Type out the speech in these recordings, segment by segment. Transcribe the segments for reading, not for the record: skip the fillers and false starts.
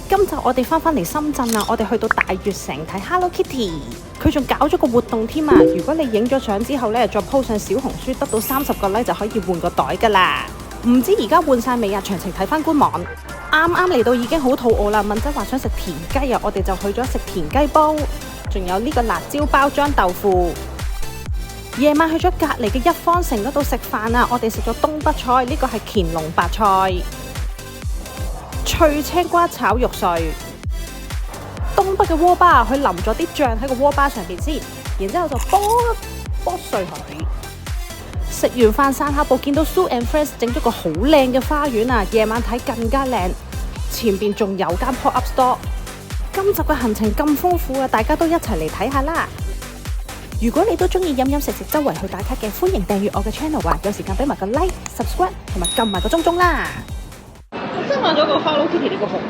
今集我哋翻嚟深圳啦，我哋去到大悅城睇 Hello Kitty， 佢仲搞咗個活動添啊！如果你影咗相之後呢，再 po 上小紅書，得到30個 like 就可以換個袋噶啦。唔知而家換晒未啊？詳情睇翻官網。啱啱嚟到已經好肚餓啦，敏仔話想食田雞啊，我哋就去咗食田雞煲，仲有呢個辣椒包漿豆腐。夜晚去咗隔離嘅一方城嗰度食飯啊，我哋食咗東北菜，呢個係乾隆白菜。脆青瓜炒肉碎，東北嘅鍋巴佢淋咗啲醬喺個鍋巴上邊先，然之後就剝碎佢。食完飯散下步，見到 Sue and Friends 整咗個好靚嘅花園啊！夜晚睇更加靚，前邊仲有間 pop up store。今集嘅行程咁豐富啊，大家都一齊嚟睇下啦！如果你都中意飲飲食食周圍去打卡嘅，歡迎訂閱我嘅 channel 啊！有時間俾埋個 like、subscribe 同埋撳埋個鐘鐘啦！真買咗個 Hello Kitty 呢個熊，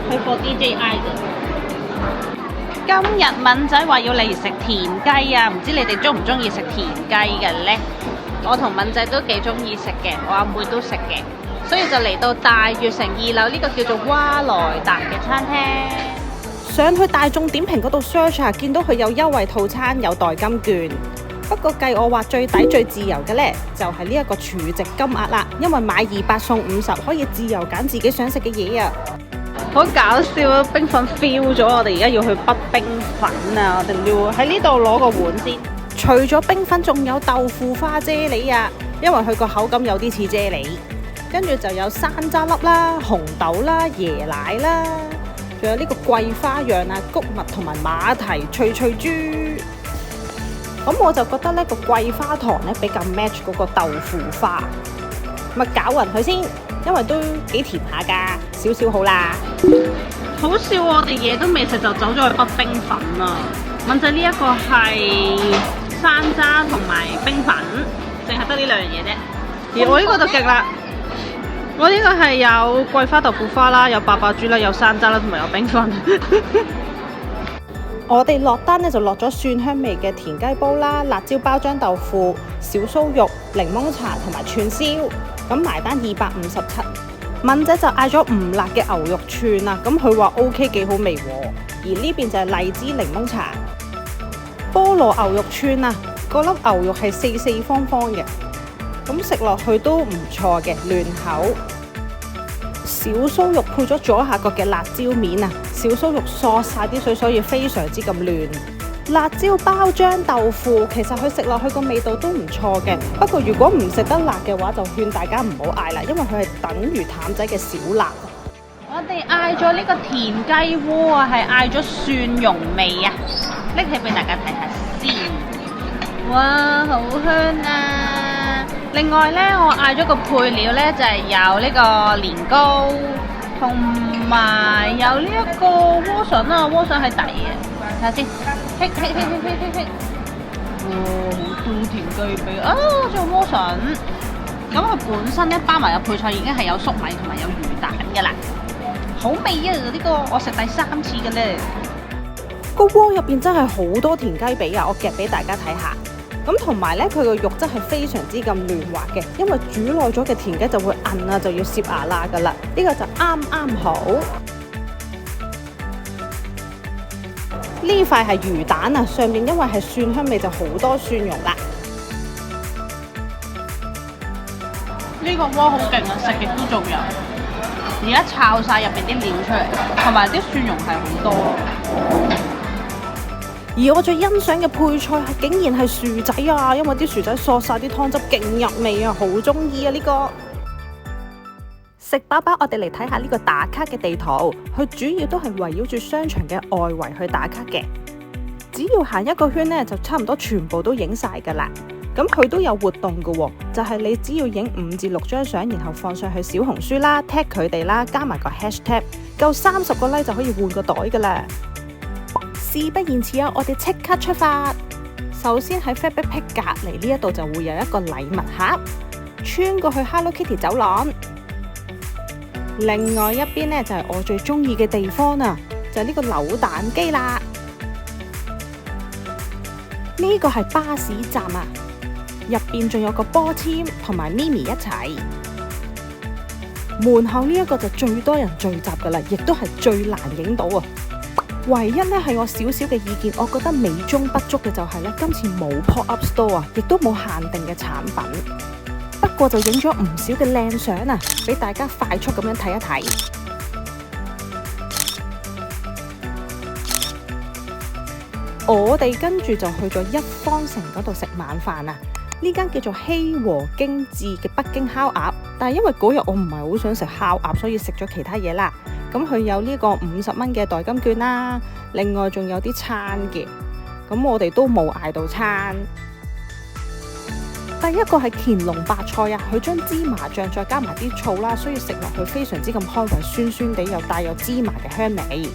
係 for DJI 嘅。今日敏仔話要嚟食田雞啊，唔知你哋中唔中意食田雞嘅呢？我同敏仔都幾中意食嘅，我阿妹都食嘅，所以就嚟到大悅城2樓呢個叫做蛙來達嘅餐廳。上去大眾點評嗰度 search 啊，見到佢有優惠套餐，有代金券。不過計我話最抵最自由嘅呢，就係呢一個儲值金額啦，因為買200送50，可以自由揀自己想食嘅嘢啊！好搞笑啊！冰粉 feel 咗，我哋而家要去北冰粉啊！我哋要喺呢度攞個碗先。除咗冰粉，仲有豆腐花啫喱啊，因為佢個口感有啲似啫喱。跟住就有山楂粒啦、紅豆啦、椰奶啦，仲有呢個桂花釀啊、穀物同埋馬蹄脆豬。咁我就覺得呢個桂花糖呢比較 match 嗰個豆腐花，咪攪勻佢先，因為都幾甜下噶，少少好啦。好笑，我哋嘢都未食就走咗去北冰粉啊！敏仔呢一個係山楂同埋冰粉，淨係得呢兩樣嘢啫。而我呢個就極啦，我呢個係有桂花豆腐花啦，有八寶豬啦，有山楂啦，同埋有冰粉。我哋落單呢就落咗蒜香味嘅田雞煲啦、辣椒包漿豆腐、小酥肉、檸檬茶同埋串燒，咁埋單257。敏仔就嗌咗唔辣嘅牛肉串啊，咁佢話 OK 幾好味喎。而呢邊就係荔枝檸檬茶。菠蘿牛肉串啊，嗰粒牛肉係四方方嘅，咁食落去都唔錯嘅，嫩口。小酥肉配咗左下角嘅辣椒面啊，小酥肉嗦晒啲水，所以非常之咁嫩。辣椒包漿豆腐其實佢食落去個味道都唔錯嘅，不過如果唔食得辣嘅話，就勸大家唔好嗌啦，因為佢係等於淡仔嘅小辣。我哋嗌咗呢個田雞鍋啊，係嗌咗蒜蓉味啊，拎起俾大家睇下先。哇，好香啊！另外呢，我嗌咗個配料呢，就係有呢個年糕，同埋有呢一個萵筍啊，萵筍係底嘅，睇下先。嘿，好多田雞髀啊，仲有萵筍。咁佢本身呢，包埋嘅配菜已經係有粟米同埋有魚蛋噶啦，好味啊！呢個我食第3次嘅咧。個鍋入邊真係好多田雞髀啊！我夾俾大家睇下。咁同埋呢，佢個肉質係非常之咁嫩滑嘅，因為煮耐咗嘅田雞就會韌啊，就要攝牙罅噶啦。呢個就啱好。呢塊係魚蛋啊，上面因為係蒜香味就好多蒜蓉啦。呢個鍋好勁啊，食極都仲有。而家炒晒入邊啲料出嚟，同埋啲蒜蓉係好多。而我最欣賞嘅配菜係竟然係薯仔啊，因為啲薯仔嗦晒啲湯汁勁入味啊，好中意啊呢個。食飽飽，我哋嚟睇下呢個打卡嘅地圖，佢主要都係圍繞住商場嘅外圍去打卡嘅。只要行一個圈呢，就差唔多全部都影晒噶啦。咁佢都有活動嘅喎，就係你只要影5至6張相，然後放上去小紅書啦 ，tag 佢哋啦，加埋個 hashtag， 夠30個 like 就可以換個袋噶啦。事不宜遲啊，我哋即刻出發。首先喺 Fabric Pick 隔離呢一度就會有一個禮物盒，穿過去 Hello Kitty 走廊。另外一邊呢，就係我最中意嘅地方啊，就係呢個扭蛋機啦。呢個係巴士站啊，入邊仲有個波籤同埋咪咪一齊。門口呢一個就最多人聚集噶啦，亦都係最難影到啊！唯一咧係我少少嘅意見，我覺得美中不足嘅就係咧，今次冇 pop up store 啊，亦都冇限定嘅產品。不過就影咗唔少嘅靚相啊，俾大家快速咁樣睇一睇。我哋跟住就去咗一方城嗰度食晚飯啊！呢間叫做希和京致嘅北京烤鴨，但係因為嗰日我唔係好想食烤鴨，所以食咗其他嘢啦。咁佢有呢個50蚊嘅代金券啦，另外仲有啲餐嘅。咁我哋都冇嗌到餐。第一個係乾隆白菜啊，佢將芝麻醬再加埋啲醋啦，所以食落去非常之咁開胃，酸酸地又帶有芝麻嘅香味。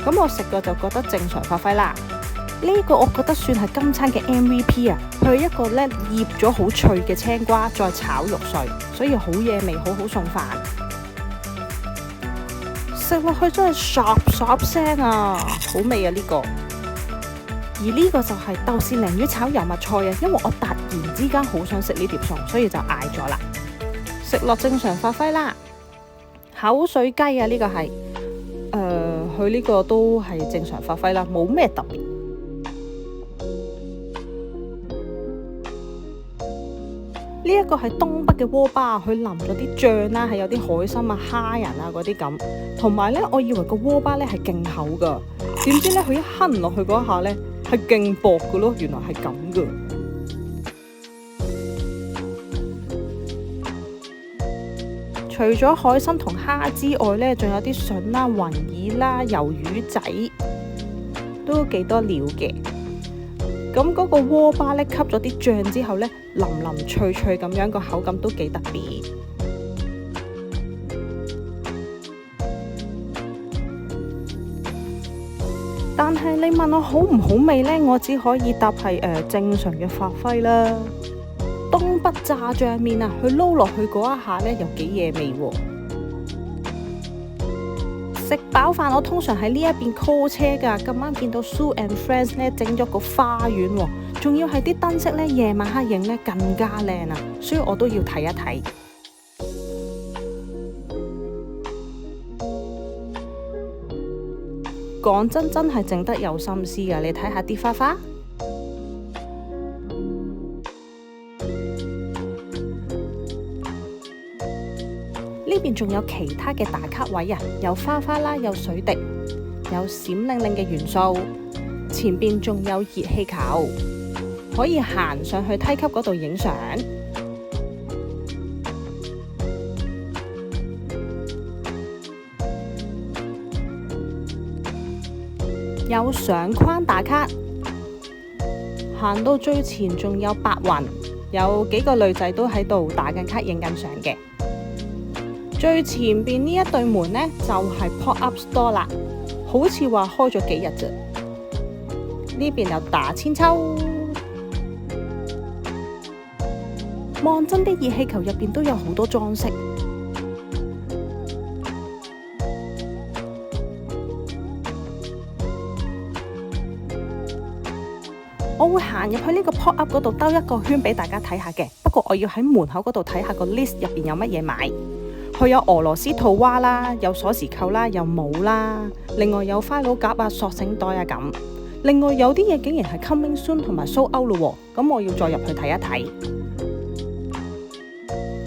咁我食過就覺得正常發揮啦。呢個我覺得算係今餐嘅 MVP 啊！佢係一個咧醃咗好脆嘅青瓜，再炒肉碎，所以好惹味，好好送飯。食落去真係唰唰聲啊，好味啊呢個！而呢個就係豆豉鯪魚炒油麥菜啊，因為我突然之間好想食呢碟餸，所以就嗌咗啦。食落正常發揮啦，口水雞啊呢個係，佢呢個都係正常發揮啦，冇咩特別。呢一個係東北嘅鍋巴，佢淋咗啲醬啦，係有啲海參啊、蝦仁啊嗰啲咁。同埋呢，我以為個鍋巴呢係勁厚噶，點知呢，佢一吞落去嗰下呢係勁薄噶咯，原來係咁噶。除咗海參同蝦之外呢，仲有啲筍啦、雲耳啦、魷魚仔，都幾多料嘅。咁嗰個鍋巴咧吸咗啲醬之後咧，淋淋脆脆咁樣，個口感都幾特別。但係你問我好唔好味呢？我只可以答係正常嘅發揮啦。東北炸醬麵啊，佢撈落去嗰一下咧，又幾惹味喎。食飽飯，我通常喺呢一邊 call 車㗎。咁啱見到 Sue and Friends 咧整咗個花園喎，仲要係啲燈飾咧夜晚黑影咧更加靚啊，所以我都要睇一睇。講真，真係整得有心思㗎，你睇下啲花花。呢邊仲有其他嘅打卡位啊，有花花啦，有水滴，有閃靈靈嘅元素，前邊仲有熱氣球，可以行上去梯級嗰度影相。有相框打卡，行到最前仲有白雲，有幾個女仔都喺度打緊卡影緊相嘅。最前邊呢一對門呢，就係 pop up store 啦，好似話開咗幾日啫。呢邊有打千秋，望真啲熱氣球入邊都有好多裝飾。我會行入去呢個 pop up 嗰度兜一個圈俾大家睇下嘅，不過我要喺門口嗰度睇下個 list 入邊有乜嘢買。佢有俄羅斯套娃啦，有鎖匙扣啦，有帽啦，另外有花露夾啊、索繩袋啊咁。另外有啲嘢竟然係 coming soon 同埋 sold out 咯喎，咁我要再入去睇一睇。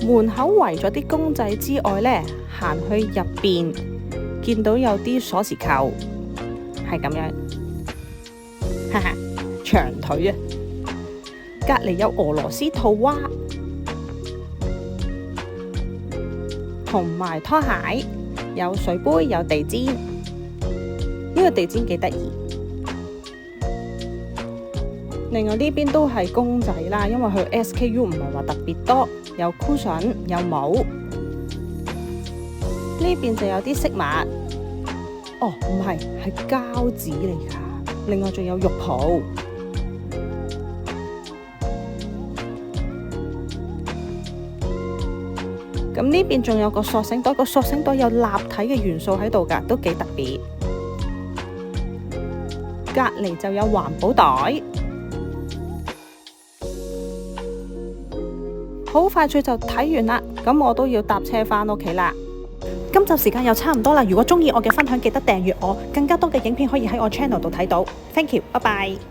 門口圍咗啲公仔之外呢，行去入邊見到有啲鎖匙扣，係咁樣，哈哈，長腿啊！隔離有俄羅斯套娃。同埋拖鞋，有水杯，有地氈。呢個地氈幾得意。另外呢邊都係公仔啦，因為佢 SKU 唔係話特別多，有 cushion， 有帽。呢邊就有啲飾物。哦，唔係，係膠紙嚟㗎。另外仲有浴袍。咁呢邊仲有個索繩袋，個索繩袋有立體嘅元素喺度㗎，都幾特別。隔離就有環保袋，好快脆就睇完啦。咁我都要搭車返屋企啦。今集時間又差唔多啦，如果中意我嘅分享，記得訂閱我，更加多嘅影片可以喺我 channel 度睇到。Thank you，拜拜。